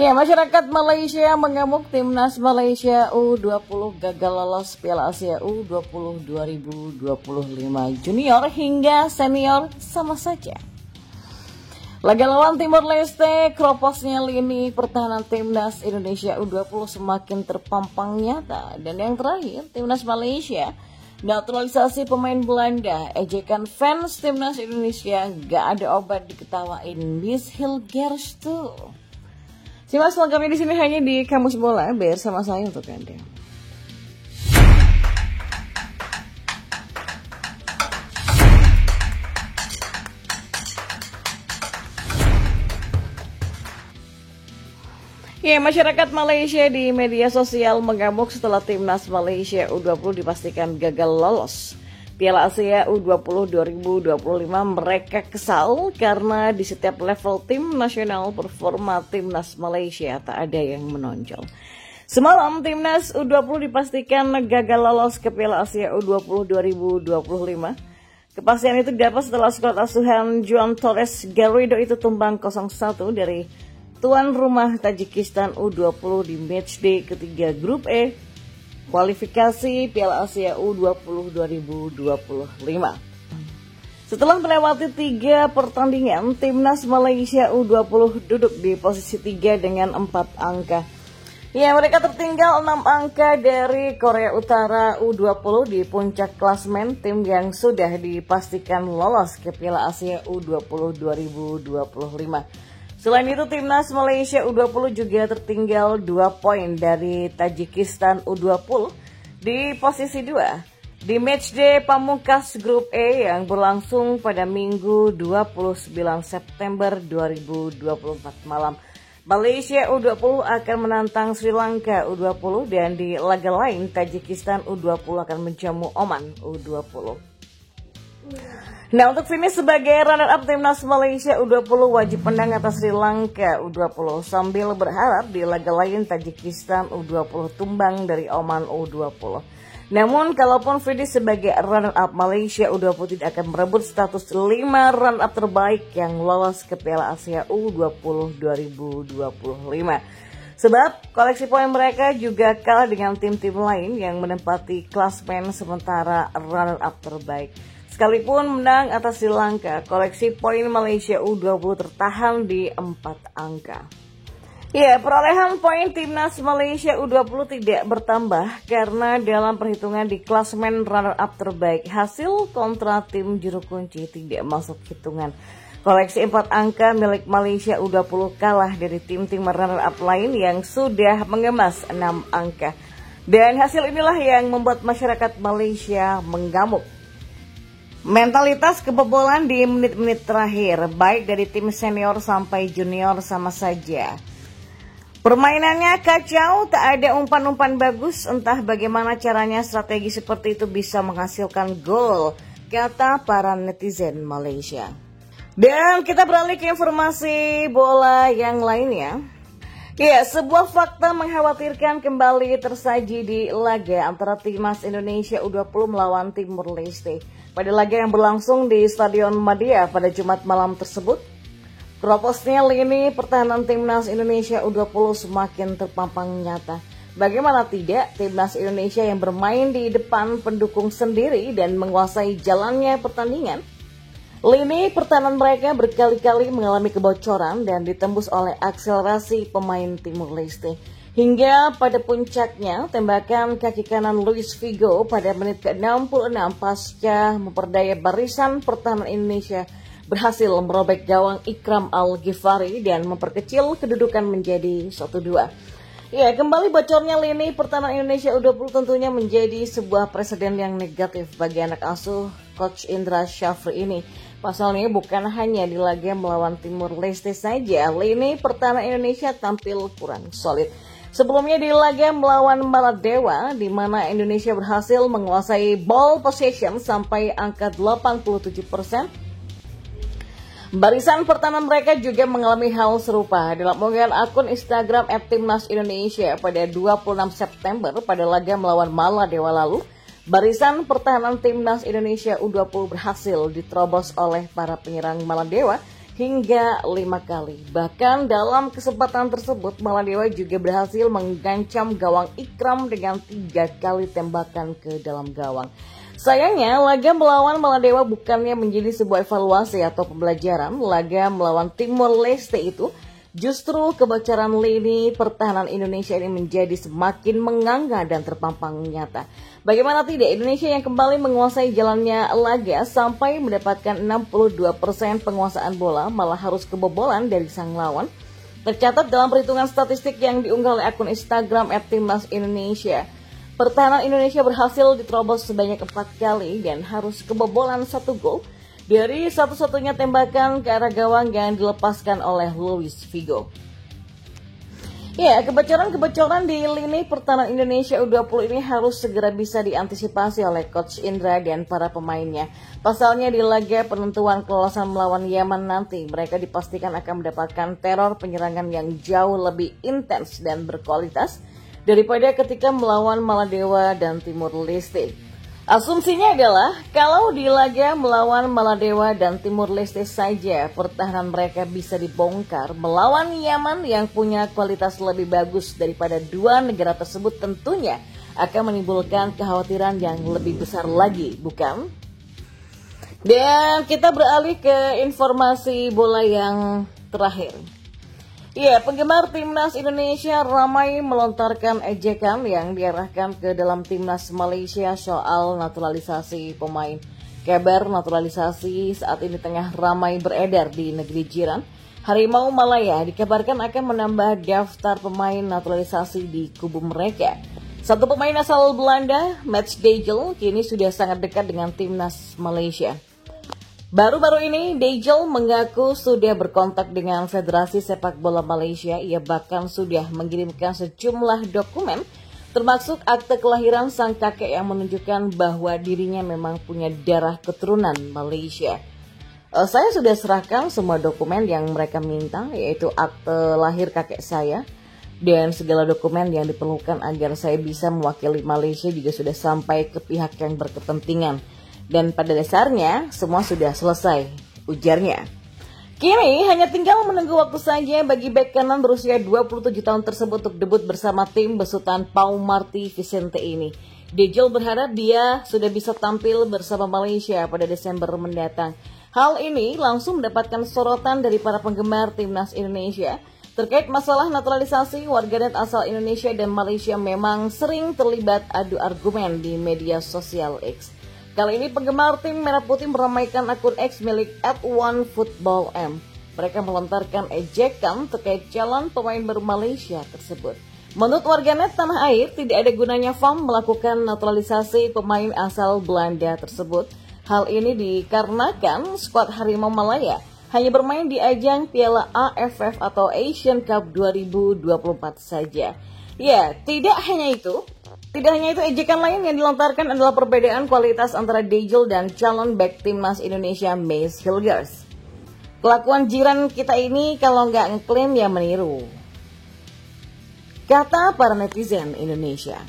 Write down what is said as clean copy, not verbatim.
Ya, masyarakat Malaysia mengamuk timnas Malaysia U20 gagal lolos Piala Asia U20 2025 junior hingga senior sama saja. Laga lawan Timor Leste, keroposnya lini pertahanan timnas Indonesia U20 semakin terpampang nyata. Dan yang terakhir, timnas Malaysia naturalisasi pemain Belanda, ejekan fans timnas Indonesia, gak ada obat diketawain Miss Hilgers tuh. Simak selengkapnya di sini hanya di Kamus Bola bersama saya untuk Anda. Ya, masyarakat Malaysia di media sosial mengamuk setelah timnas Malaysia U20 dipastikan gagal lolos Piala Asia U20 2025. Mereka kesal karena di setiap level tim nasional performa timnas Malaysia tak ada yang menonjol. Semalam timnas U20 dipastikan gagal lolos ke Piala Asia U20 2025. Kepastian itu didapat setelah skuad asuhan Juan Torres Garrido itu tumbang 0-1 dari tuan rumah Tajikistan U20 di matchday ketiga grup E kualifikasi Piala Asia U20 2025. Setelah melewati 3 pertandingan, timnas Malaysia U20 duduk di posisi 3 dengan 4 angka. Ya, mereka tertinggal 6 angka dari Korea Utara U20 di puncak klasmen tim yang sudah dipastikan lolos ke Piala Asia U20 2025. Selain itu, timnas Malaysia U20 juga tertinggal 2 poin dari Tajikistan U20 di posisi 2 di matchday pamungkas grup E yang berlangsung pada Minggu 29 September 2024 malam. Malaysia U20 akan menantang Sri Lanka U20 dan di laga lain Tajikistan U20 akan menjamu Oman U20. Nah, untuk finish sebagai runner-up timnas Malaysia U20 wajib menang atas Sri Lanka U20 sambil berharap di laga lain Tajikistan U20 tumbang dari Oman U20. Namun, kalaupun finish sebagai runner-up, Malaysia U20 tidak akan merebut status 5 runner-up terbaik yang lolos ke Piala Asia U20 2025. Sebab koleksi poin mereka juga kalah dengan tim-tim lain yang menempati klasmen sementara runner-up terbaik. Sekalipun menang atas Sri Lanka, koleksi poin Malaysia U20 tertahan di 4 angka. Ya, perolehan poin timnas Malaysia U20 tidak bertambah karena dalam perhitungan di klasmen runner-up terbaik, hasil kontra tim juru kunci tidak masuk hitungan. Koleksi 4 angka milik Malaysia U20 kalah dari tim-tim runner-up lain yang sudah mengemas 6 angka. Dan hasil inilah yang membuat masyarakat Malaysia mengamuk. Mentalitas kebobolan di menit-menit terakhir, baik dari tim senior sampai junior sama saja. Permainannya kacau, tak ada umpan-umpan bagus, entah bagaimana caranya strategi seperti itu bisa menghasilkan gol, kata para netizen Malaysia. Dan kita beralih ke informasi bola yang lainnya. Ya, sebuah fakta mengkhawatirkan kembali tersaji di laga antara timnas Indonesia U20 melawan Timor Leste. Pada laga yang berlangsung di Stadion Madia pada Jumat malam tersebut, keroposnya lini pertahanan timnas Indonesia U20 semakin terpampang nyata. Bagaimana tidak, timnas Indonesia yang bermain di depan pendukung sendiri dan menguasai jalannya pertandingan. Lini pertahanan mereka berkali-kali mengalami kebocoran dan ditembus oleh akselerasi pemain Timor Leste. Hingga pada puncaknya, tembakan kaki kanan Luis Figo pada menit ke-66 pasca memperdaya barisan pertahanan Indonesia berhasil merobek gawang Ikram Al-Ghifari dan memperkecil kedudukan menjadi 1-2. Ya, kembali bocornya lini pertahanan Indonesia U20 tentunya menjadi sebuah presiden yang negatif bagi anak asuh Coach Indra Syafri ini. Pasalnya bukan hanya di laga melawan Timor Leste saja, lini pertahanan Indonesia tampil kurang solid. Sebelumnya di laga melawan Maladewa, di mana Indonesia berhasil menguasai ball possession sampai angka 87%. Barisan pertahanan mereka juga mengalami hal serupa. Dalam unggahan akun Instagram @timnasindonesia pada 26 September pada laga melawan Maladewa lalu, barisan pertahanan timnas Indonesia U20 berhasil diterobos oleh para penyerang Maladewa hingga 5 kali. Bahkan dalam kesempatan tersebut, Maladewa juga berhasil menggancam gawang Ikram dengan 3 kali tembakan ke dalam gawang. Sayangnya, laga melawan Maladewa bukannya menjadi sebuah evaluasi atau pembelajaran. Laga melawan Timor Leste itu justru kebocoran lini pertahanan Indonesia ini menjadi semakin menganga dan terpampang nyata. Bagaimana tidak, Indonesia yang kembali menguasai jalannya laga sampai mendapatkan 62% penguasaan bola malah harus kebobolan dari sang lawan. Tercatat dalam perhitungan statistik yang diunggah oleh akun Instagram @timnasindonesia, pertahanan Indonesia berhasil diterobos sebanyak 4 kali dan harus kebobolan 1 gol dari satu-satunya tembakan ke arah gawang yang dilepaskan oleh Luis Figo. Ya, kebocoran-kebocoran di lini pertahanan Indonesia U20 ini harus segera bisa diantisipasi oleh Coach Indra dan para pemainnya. Pasalnya di laga penentuan kelolosan melawan Yaman nanti, mereka dipastikan akan mendapatkan teror penyerangan yang jauh lebih intens dan berkualitas daripada ketika melawan Maladewa dan Timor Leste. Asumsinya adalah kalau di laga melawan Maladewa dan Timor Leste saja pertahanan mereka bisa dibongkar, melawan Yaman yang punya kualitas lebih bagus daripada 2 negara tersebut tentunya akan menimbulkan kekhawatiran yang lebih besar lagi, bukan? Dan kita beralih ke informasi bola yang terakhir. Ya, penggemar Timnas Indonesia ramai melontarkan ejekan yang diarahkan ke dalam Timnas Malaysia soal naturalisasi pemain. Kabar naturalisasi saat ini tengah ramai beredar di negeri jiran. Harimau Malaya dikabarkan akan menambah daftar pemain naturalisasi di kubu mereka. Satu pemain asal Belanda, Mats Dejel, kini sudah sangat dekat dengan Timnas Malaysia. Baru-baru ini, Dejel mengaku sudah berkontak dengan Federasi Sepak Bola Malaysia. Ia bahkan sudah mengirimkan sejumlah dokumen, termasuk akte kelahiran sang kakek yang menunjukkan bahwa dirinya memang punya darah keturunan Malaysia. Saya sudah serahkan semua dokumen yang mereka minta, yaitu akte lahir kakek saya, dan segala dokumen yang diperlukan agar saya bisa mewakili Malaysia juga sudah sampai ke pihak yang berkepentingan. Dan pada dasarnya semua sudah selesai, ujarnya. Kini hanya tinggal menunggu waktu saja bagi bek kanan berusia 27 tahun tersebut untuk debut bersama tim besutan Pau Marti Vicente ini. Dejel berharap dia sudah bisa tampil bersama Malaysia pada Desember mendatang. Hal ini langsung mendapatkan sorotan dari para penggemar Timnas Indonesia. Terkait masalah naturalisasi, warganet asal Indonesia dan Malaysia memang sering terlibat adu argumen di media sosial X. Kali ini penggemar tim Merah Putih meramaikan akun X milik @onefootballm. Mereka melontarkan ejekan terkait calon pemain baru Malaysia tersebut. Menurut warganet tanah air, tidak ada gunanya FAM melakukan naturalisasi pemain asal Belanda tersebut. Hal ini dikarenakan skuad Harimau Malaya hanya bermain di ajang Piala AFF atau Asian Cup 2024 saja. Ya, tidak hanya itu, ejekan lain yang dilontarkan adalah perbedaan kualitas antara Dejel dan calon bek Timnas Indonesia Mace Hilgers. Kelakuan jiran kita ini kalau nggak ngeklaim ya meniru, kata para netizen Indonesia.